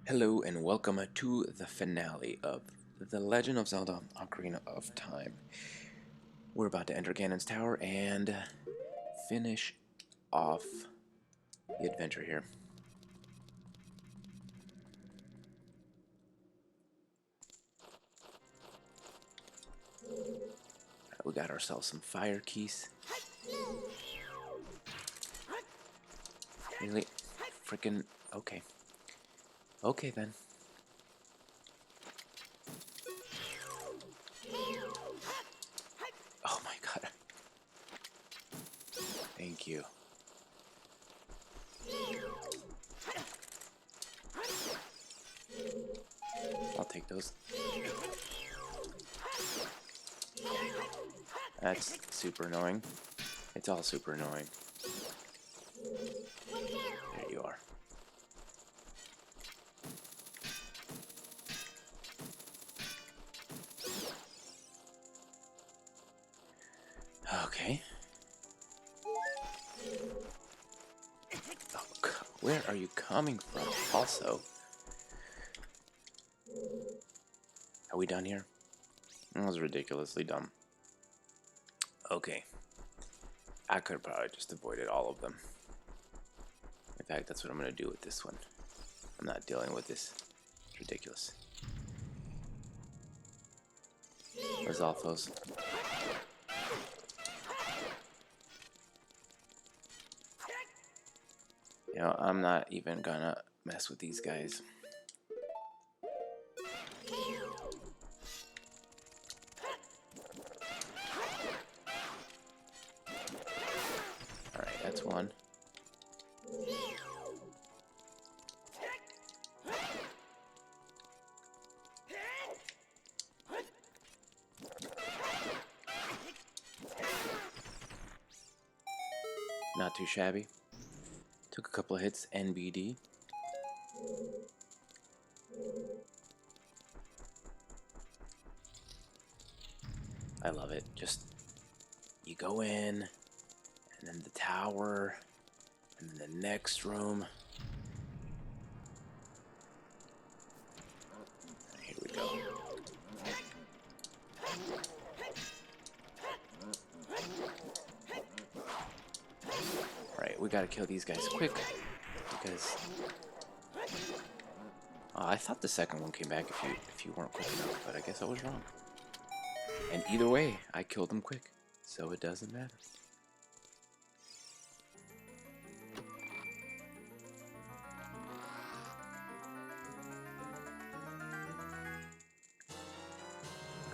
Hello and welcome to the finale of The Legend of Zelda Ocarina of Time. We're about to enter Ganon's Tower and finish off the adventure here. Alright, we got ourselves some fire keys. Really? Freaking... okay. Okay then. Oh my god. Thank you. I'll take those. That's super annoying. It's all super annoying. There you are. Okay. Oh, where are you coming from? Also, are we done here? That was ridiculously dumb. Okay. I could have probably just avoided all of them. In fact, that's what I'm going to do with this one. I'm not dealing with this. It's ridiculous. Where's Alphos? You know, I'm not even gonna mess with these guys. Alright, that's one. Not too shabby. Took a couple of hits, NBD. I love it. Just, you go in, and then the tower, and then the next room. Here we go. Alright, we gotta kill these guys quick, because... I thought the second one came back if you weren't quick enough, but I guess I was wrong. And either way, I killed them quick, so it doesn't matter.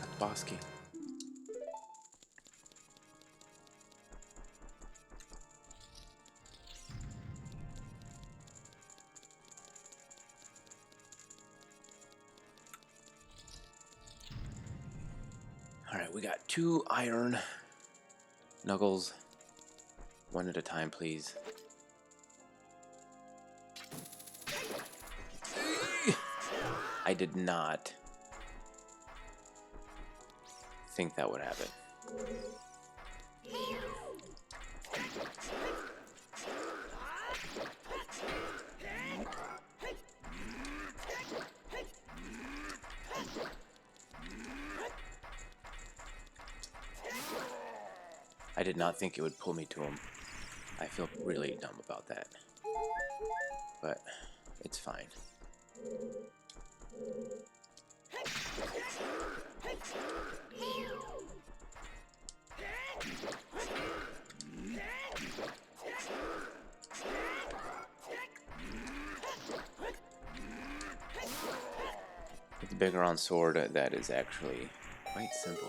Got the boss key. Alright, we got 2 iron knuckles. One at a time, please. I did not think that would happen. I did not think it would pull me to him. I feel really dumb about that. But it's fine. With the bigger on sword, that is actually quite simple.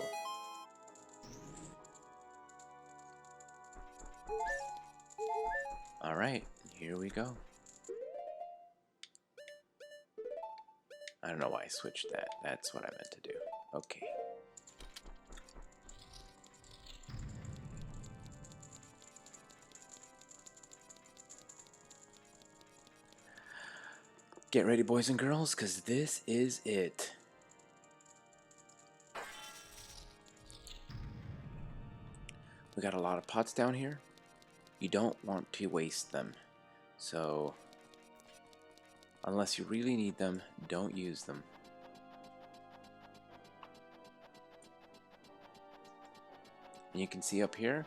Alright, here we go. I don't know why I switched that. That's what I meant to do. Okay. Get ready, boys and girls, because this is it. We got a lot of pots down here. You don't want to waste them. So Unless you really need them, don't use them. And you can see up here,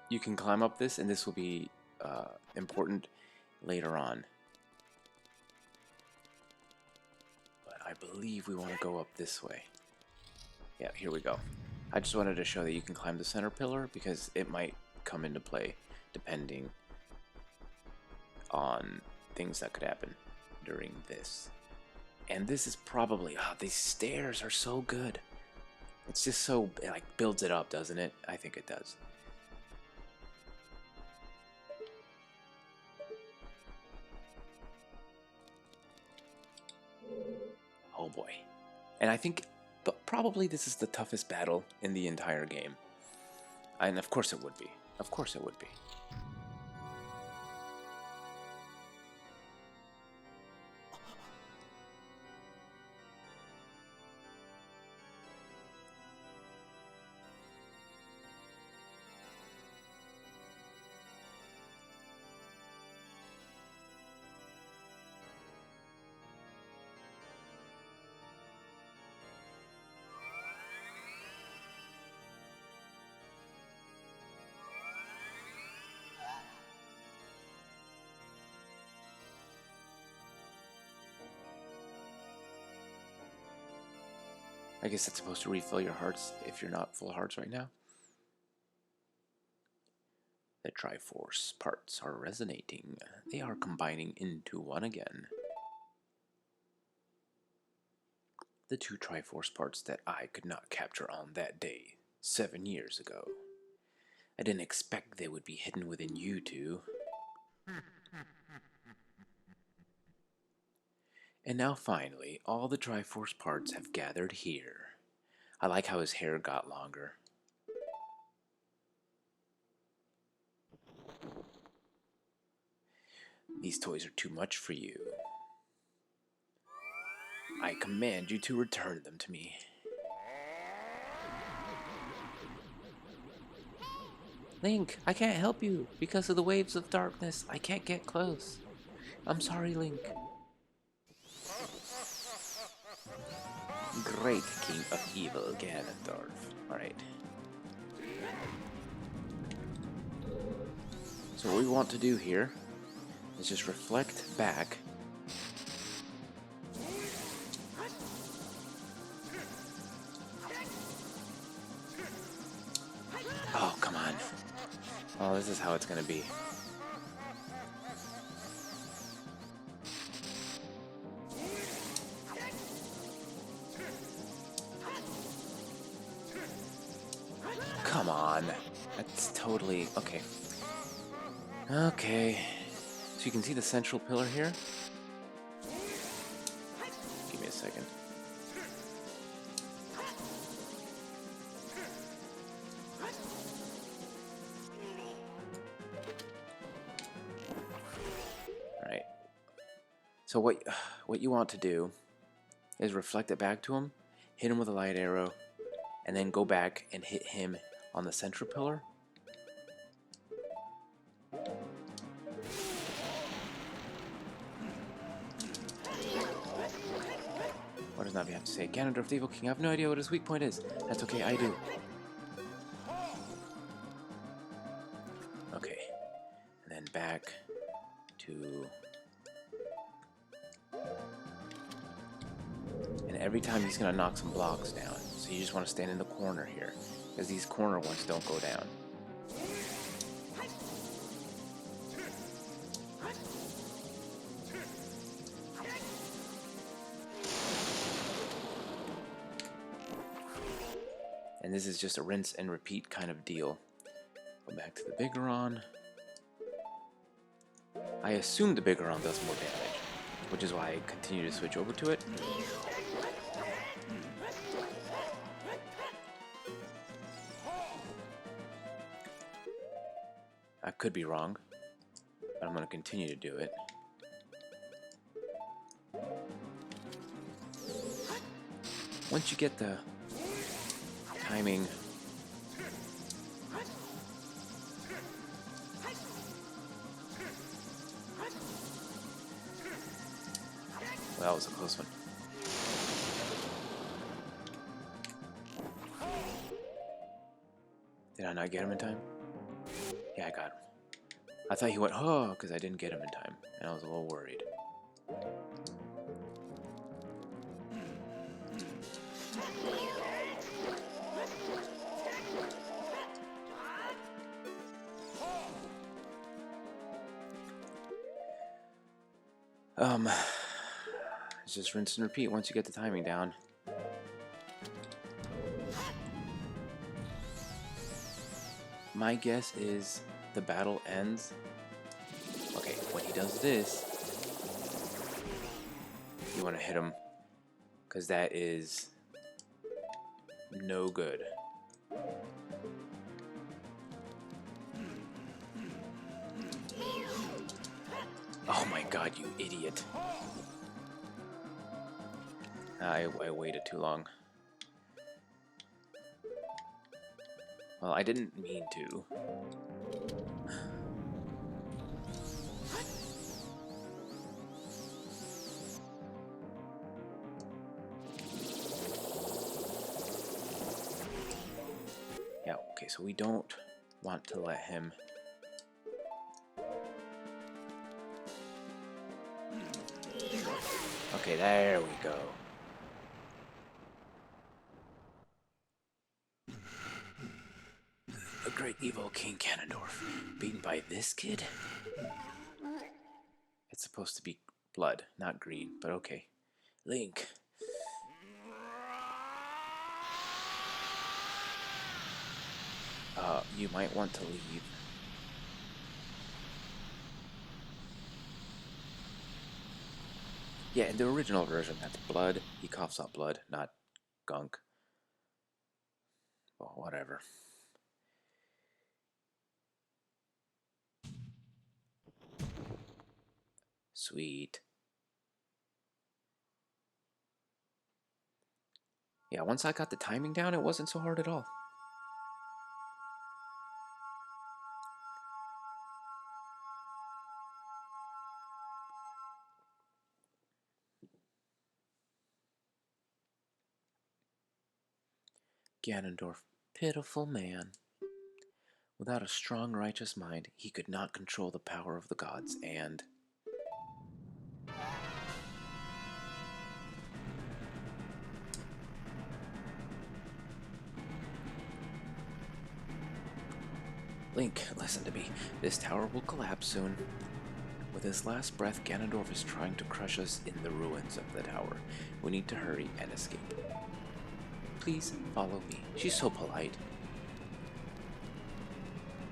you can climb up this, and this will be important later on. But I believe we want to go up this way. Yeah, here we go. I just wanted to show that you can climb the center pillar because it might come into play depending on things that could happen during this. And this is probably, these stairs are so good. It's just so, it like builds it up, doesn't it? I think it does. Oh boy. And I think probably this is the toughest battle in the entire game. And of course it would be. Of course it would be. I guess that's supposed to refill your hearts if you're not full hearts right now. The Triforce parts are resonating. They are combining into one again. The two Triforce parts that I could not capture on that day, 7 years ago. I didn't expect they would be hidden within you two. And now finally, all the Triforce parts have gathered here. I like how his hair got longer. These toys are too much for you. I command you to return them to me. Link, I can't help you. Because of the waves of darkness, I can't get close. I'm sorry, Link. Great King of Evil, Ganondorf. Alright. So what we want to do here is just reflect back. Oh, come on. Oh, this is how it's gonna be. Come on. That's totally... okay. Okay. So you can see the central pillar here. Give me a second. Alright. So what you want to do is reflect it back to him, hit him with a light arrow, and then go back and hit him on the central pillar. What does Navi have to say? Ganondorf, the Evil King, I have no idea what his weak point is. That's okay, I do. Okay. And then back to... and every time he's gonna knock some blocks down. So you just want to stand in the corner here, because these corner ones don't go down. And this is just a rinse and repeat kind of deal. Go back to the Bigoron. I assume the Bigoron does more damage, which is why I continue to switch over to it. I could be wrong, but I'm going to continue to do it. Once you get the timing that was a close one. Did I not get him in time? Yeah, I got him. I thought he went, oh, because I didn't get him in time, and I was a little worried. It's just rinse and repeat once you get the timing down. My guess is the battle ends. Okay, when he does this, you want to hit him, because that is no good. Oh my god, you idiot. I waited too long. Well, I didn't mean to. Yeah, okay, so we don't want to let him... Okay, there we go. The great evil King Ganondorf, beaten by this kid? It's supposed to be blood, not green, but okay. Link. You might want to leave. Yeah, in the original version, that's blood. He coughs up blood, not gunk. Well, whatever. Sweet. Yeah, once I got the timing down, it wasn't so hard at all. Ganondorf, pitiful man. Without a strong, righteous mind, he could not control the power of the gods, and... Link, listen to me. This tower will collapse soon. With his last breath, Ganondorf is trying to crush us in the ruins of the tower. We need to hurry and escape. Please follow me. She's so polite.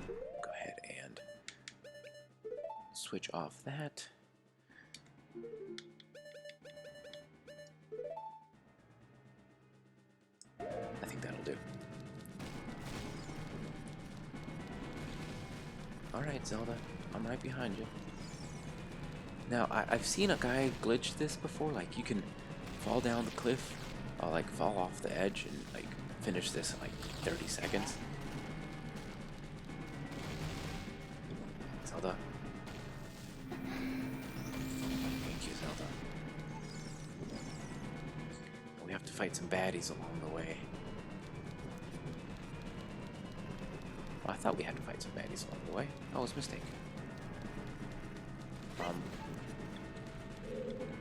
Go ahead and switch off that. I think that'll do. Alright, Zelda. I'm right behind you. Now, I've seen a guy glitch this before. Like, you can fall down the cliff, or like fall off the edge and like finish this in like 30 seconds. Zelda. Thank you, Zelda. We have to fight some baddies along the way. Well, I thought we had to fight some baddies along the way. I was mistaken.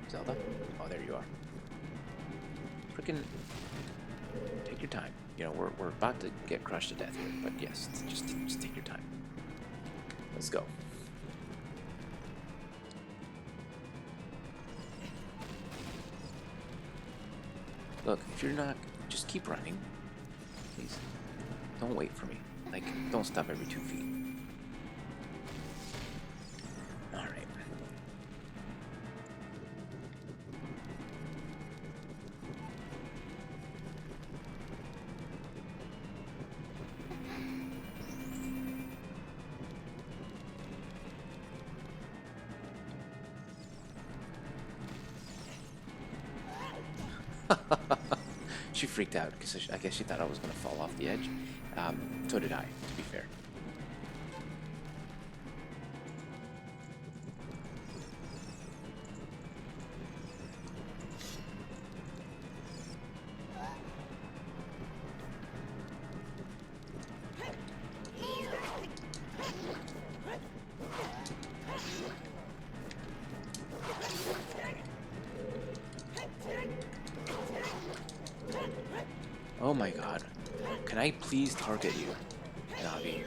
Zelda? Oh, there you are. Frickin' take your time. You know, we're about to get crushed to death here, but yes, just take your time. Let's go. Look, if you're not, just keep running. Please. Don't wait for me. Like, don't stop every 2 feet. Alright. She freaked out because I guess she thought I was going to fall off the edge. So did I, to be fair. Oh my god. Can I please target you, Navi?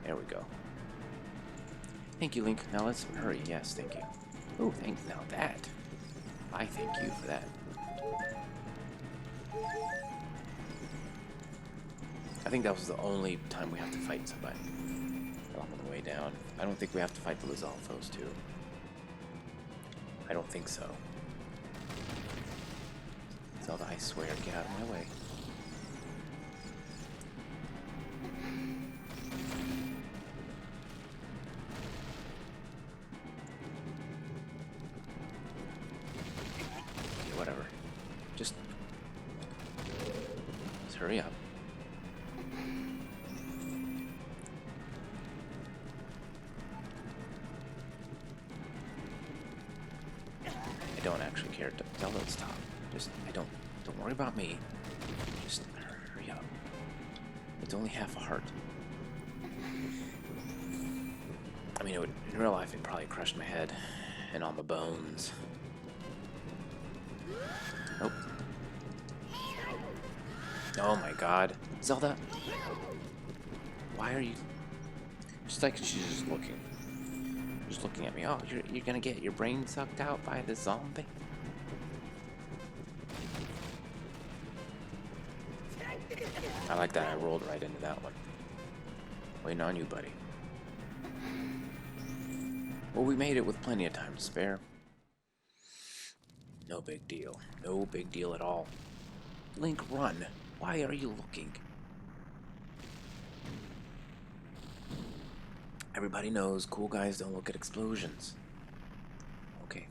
There we go. Thank you, Link. Now let's hurry. Yes, thank you. Oh, now that. I thank you for that. I think that was the only time we have to fight somebody. On the way down. I don't think we have to fight the Lizalfos too. I don't think so. Zelda, I swear, get out of my way. Okay, whatever. Just hurry up. I don't actually care. Zelda, stop. Don't worry about me. Just hurry up. It's only half a heart. I mean, in real life, it probably crushed my head and all my bones. Nope. Oh my god. Zelda! Why are you... Just like she's just looking. Just looking at me. Oh, you're gonna get your brain sucked out by the zombie? I like that. I rolled right into that one. Waiting on you, buddy. Well, we made it with plenty of time to spare. No big deal. No big deal at all. Link, run. Why are you looking? Everybody knows cool guys don't look at explosions. Okay.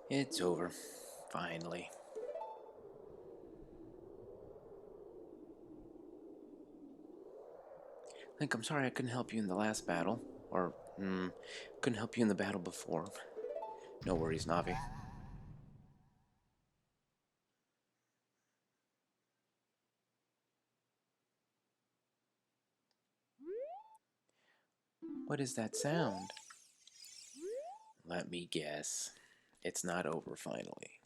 It's over. Finally. Link, I'm sorry I couldn't help you in the last battle. Or, couldn't help you in the battle before. No worries, Navi. What is that sound? Let me guess. It's not over, finally.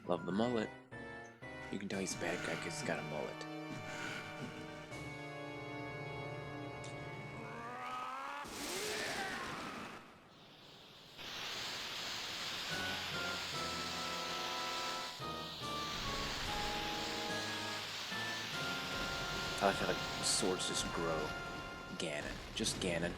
Love the mullet. You can tell he's a bad guy because he's got a mullet. I like how the swords just grow. Ganon. Just Ganon.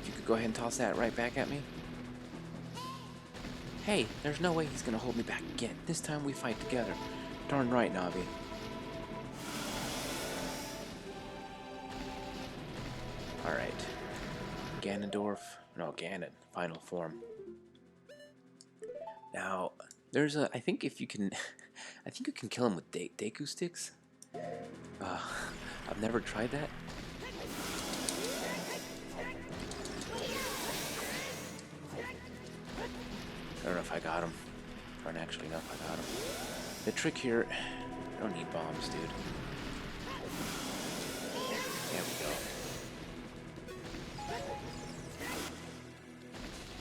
You could go ahead and toss that right back at me. Hey, there's no way he's gonna hold me back again. This time we fight together. Darn right, Navi. Alright. Ganondorf. No, Ganon. Final form. Now, there's a... I think if you can... I think you can kill him with Deku sticks. I've never tried that. I don't know if I got him. I don't actually know if I got him. The trick here... I don't need bombs, dude. There we go.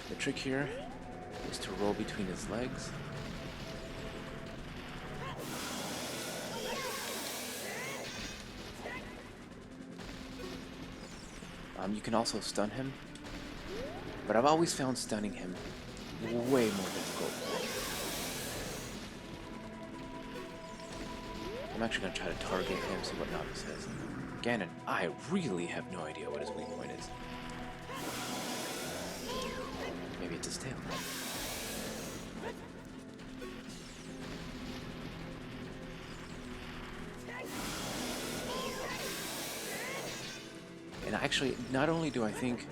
The trick here is to roll between his legs. You can also stun him, but I've always found stunning him way more difficult. I'm actually going to try to target him, see what Navi says. Ganon, I really have no idea what his weak point is. Maybe it's his tail. And actually, not only do I think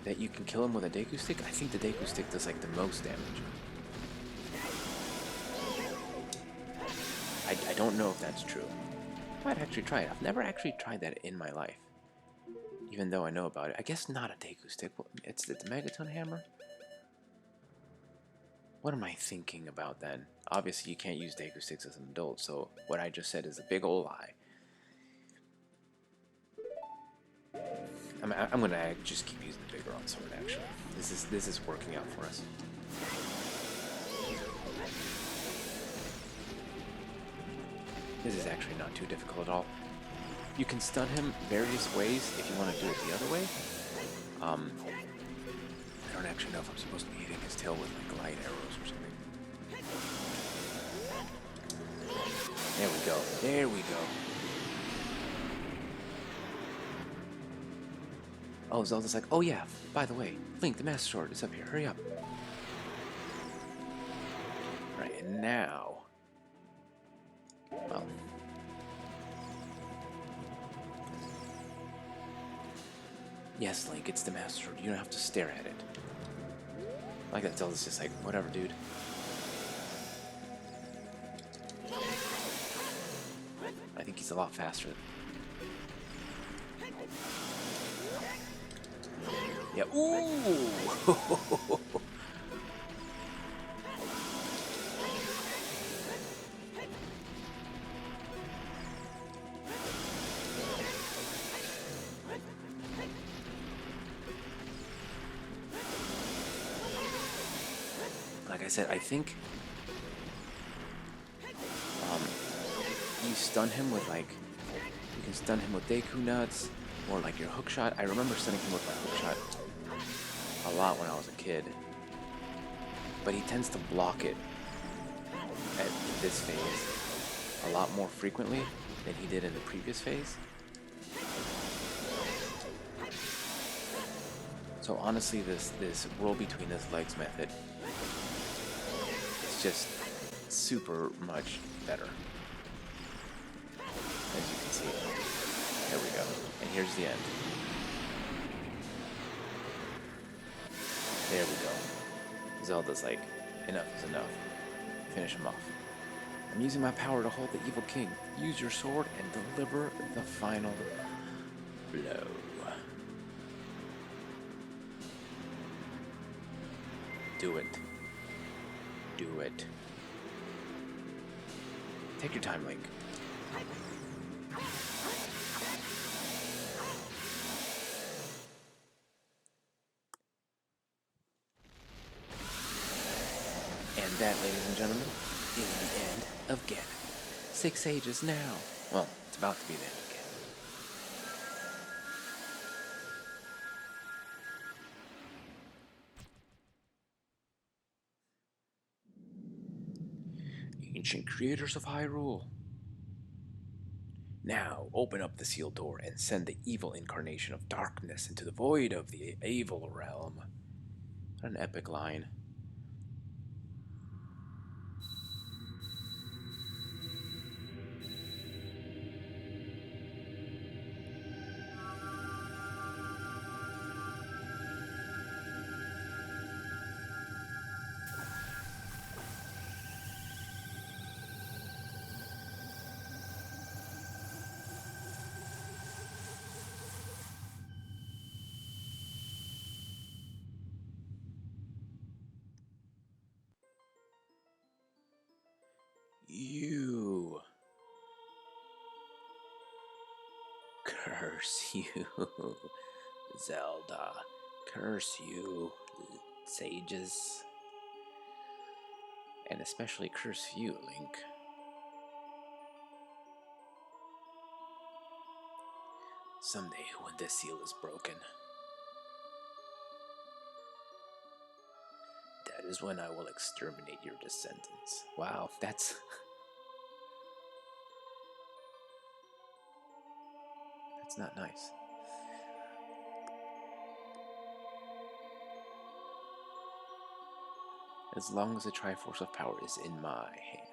that you can kill him with a Deku Stick, I think the Deku Stick does like the most damage. I don't know if that's true. I might actually try it. I've never actually tried that in my life. Even though I know about it. I guess not a Deku Stick. It's the Megaton Hammer? What am I thinking about then? Obviously you can't use Deku Sticks as an adult, so what I just said is a big ol' lie. I'm gonna just keep using the bigger on sword actually. This is working out for us. This is actually not too difficult at all. You can stun him various ways if you want to do it the other way. I don't actually know if I'm supposed to be hitting his tail with like light arrows or something. There we go. There we go. Oh, Zelda's like, oh yeah, by the way, Link, the Master Sword is up here. Hurry up. Right, and now... Well... Yes, Link, it's the Master Sword. You don't have to stare at it. Like that Zelda's just like, whatever, dude. I think he's a lot faster. Yeah, ooh! Like I said, I think you stun him with like, you can stun him with Deku Nuts or like your hook shot. I remember stunning him with my hook shot a lot when I was a kid, but he tends to block it at this phase a lot more frequently than he did in the previous phase. So honestly, this roll between his legs method is just super much better. As you can see. There we go. And here's the end. There we go. Zelda's like, enough is enough. Finish him off. I'm using my power to hold the evil king. Use your sword and deliver the final blow. Do it. Do it. Take your time, Link. And that, ladies and gentlemen, is the end of Ganon. 6 ages now. Well, it's about to be the end of Ganon. Ancient creators of Hyrule. Now, open up the sealed door and send the evil incarnation of darkness into the void of the evil realm. What an epic line. You. Curse you, Zelda. Curse you, sages. And especially curse you, Link. Someday, when this seal is broken, that is when I will exterminate your descendants. Wow, that's that's not nice. As long as the Triforce of Power is in my hand.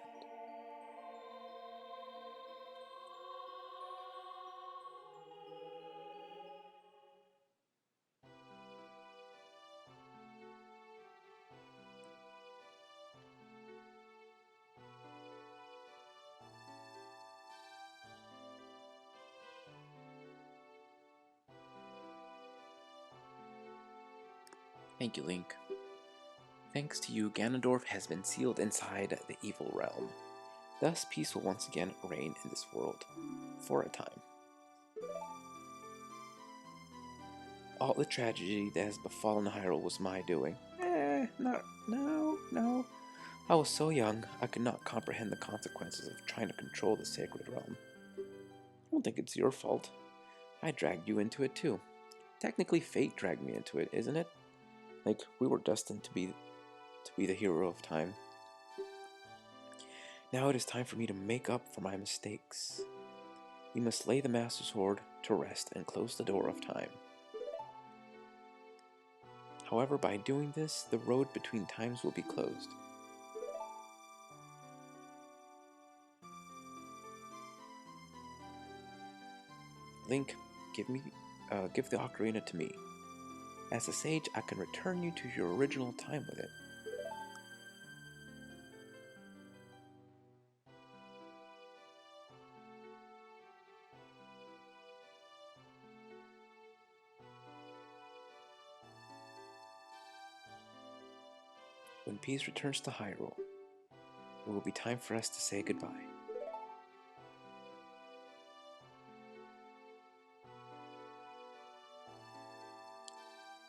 Thank you, Link. Thanks to you, Ganondorf has been sealed inside the evil realm. Thus, peace will once again reign in this world, for a time. All the tragedy that has befallen Hyrule was my doing. No. I was so young, I could not comprehend the consequences of trying to control the sacred realm. I don't think it's your fault. I dragged you into it too. Technically, fate dragged me into it, isn't it? Like, we were destined to be the hero of time. Now it is time for me to make up for my mistakes. You must lay the Master Sword to rest and close the door of time. However, by doing this, the road between times will be closed. Link, give the Ocarina to me. As a sage, I can return you to your original time with it. When peace returns to Hyrule, it will be time for us to say goodbye.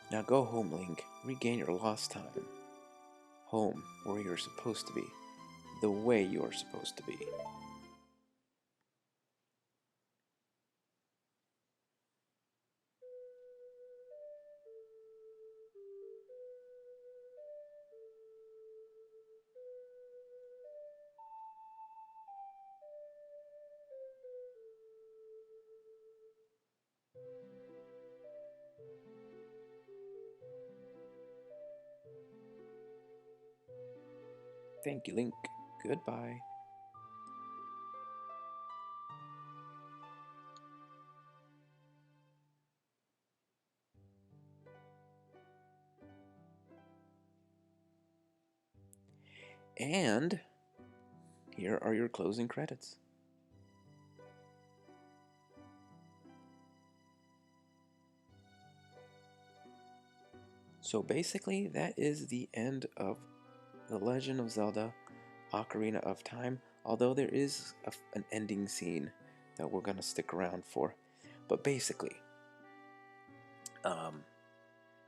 Now go home, Link. Regain your lost time. Home, where you're supposed to be. The way you are supposed to be. Thank you, Link. Goodbye. And here are your closing credits. So basically, that is the end of The Legend of Zelda Ocarina of Time, although there is an ending scene that we're going to stick around for. But basically,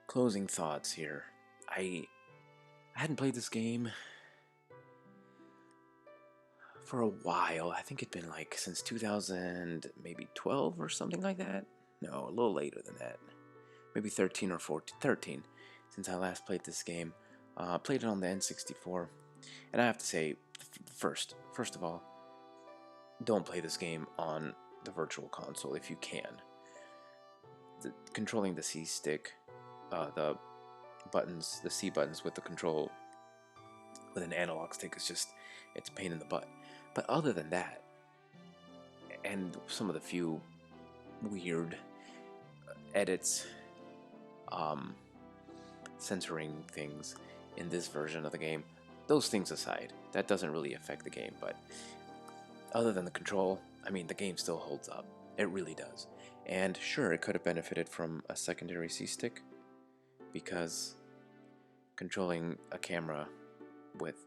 closing thoughts here. I hadn't played this game for a while. I think it'd been like since 2000, maybe 12 or something like that. No, a little later than that. Maybe 13 or 14, 13 since I last played this game. Played it on the N64. And I have to say, first of all, don't play this game on the virtual console if you can. Controlling the C stick, the buttons, the C buttons with the control with an analog stick is just, it's a pain in the butt. But other than that, and some of the few weird edits, censoring things in this version of the game, those things aside, that doesn't really affect the game. But other than the control, I mean, the game still holds up. It really does. And sure, it could have benefited from a secondary C-stick, because controlling a camera with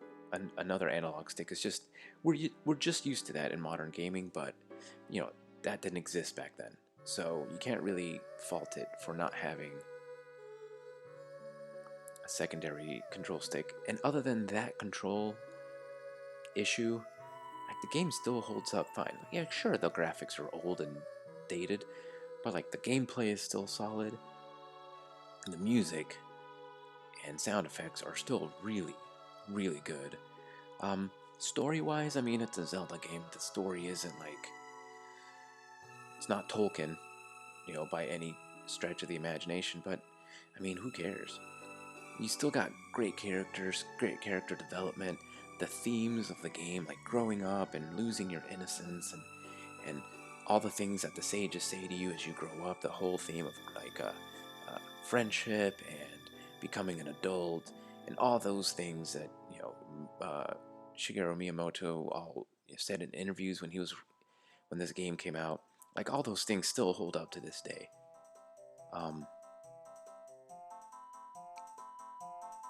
another analog stick is just, we're just used to that in modern gaming, but you know, that didn't exist back then. So you can't really fault it for not having a secondary control stick. And other than that control issue, like the game still holds up fine. Like, yeah, sure, the graphics are old and dated, but like the gameplay is still solid. And the music and sound effects are still really, really good. Story-wise, I mean, it's a Zelda game. The story isn't like, it's not Tolkien, by any stretch of the imagination. But I mean, who cares? You still got great characters, great character development, the themes of the game, like growing up and losing your innocence, and all the things that the sages say to you as you grow up. The whole theme of like friendship and becoming an adult, and all those things that Shigeru Miyamoto all said in interviews when this game came out. Like all those things still hold up to this day. Um,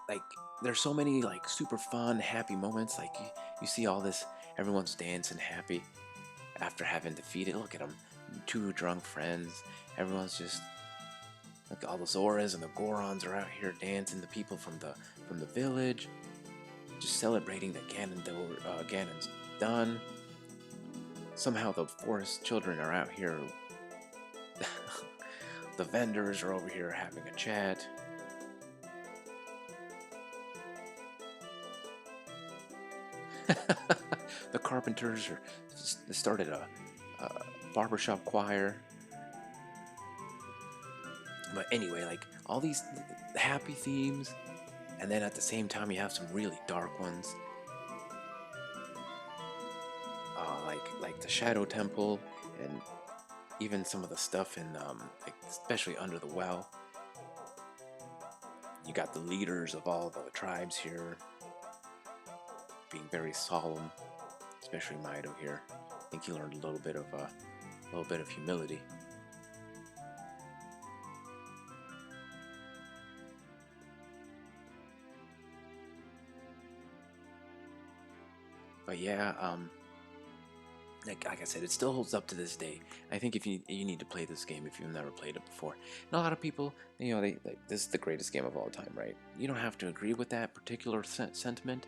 like there's so many like super fun, happy moments. Like you see all this, everyone's dancing happy after having defeated. Look at them, two drunk friends. Everyone's just like all the Zoras and the Gorons are out here dancing. The people from the village, just celebrating that Ganon's done. Somehow the forest children are out here. The vendors are over here having a chat. The carpenters started a barbershop choir. But anyway, like all these happy themes, and then at the same time you have some really dark ones, like the Shadow Temple, and even some of the stuff in like especially under the well. You got the leaders of all the tribes here being very solemn, especially Mido here. I think he learned a little bit of humility. But yeah, like I said, it still holds up to this day. I think if you need to play this game if you've never played it before. And a lot of people, they this is the greatest game of all time, right? You don't have to agree with that particular sentiment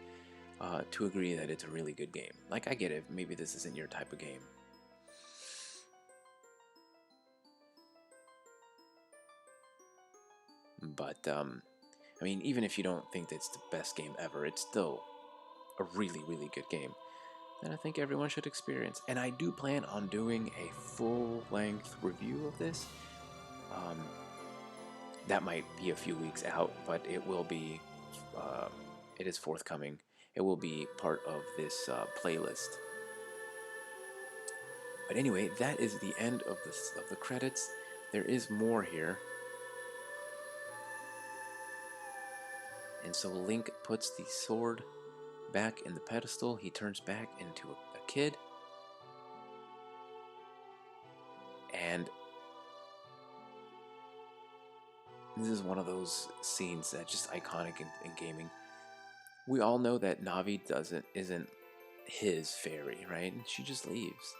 to agree that it's a really good game. Like I get it, maybe this isn't your type of game. But I mean, even if you don't think that it's the best game ever, it's still a really, really good game that I think everyone should experience. And I do plan on doing a full-length review of this. Um, that might be a few weeks out, but it will be. It is forthcoming. It will be part of this playlist. But anyway, that is the end of the credits. There is more here. And so Link puts the sword back in the pedestal. He turns back into a kid. And this is one of those scenes that's just iconic in gaming. We all know that Navi isn't his fairy, right? And she just leaves.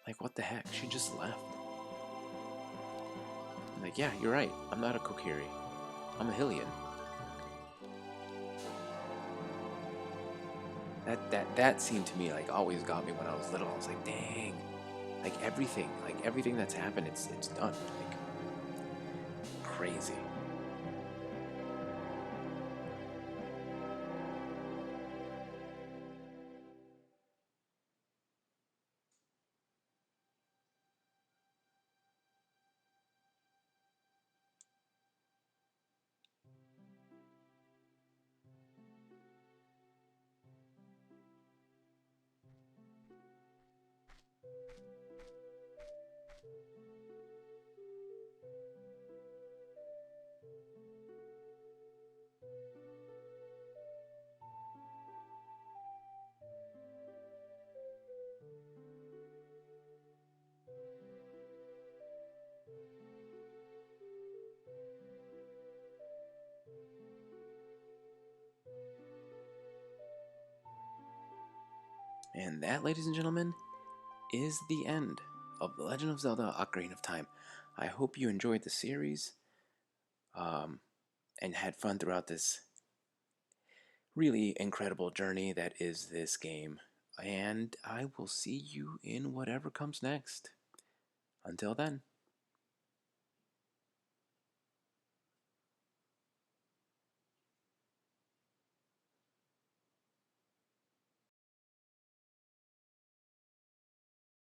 Like, what the heck? She just left. Like, yeah, you're right. I'm not a Kokiri. I'm a Hylian. That scene to me like always got me when I was little. I was like, dang, like everything that's happened, it's done. Like crazy. And that, ladies and gentlemen, is the end of The Legend of Zelda Ocarina of Time. I hope you enjoyed the series um, and had fun throughout this really incredible journey that is this game. And I will see you in whatever comes next. Until then.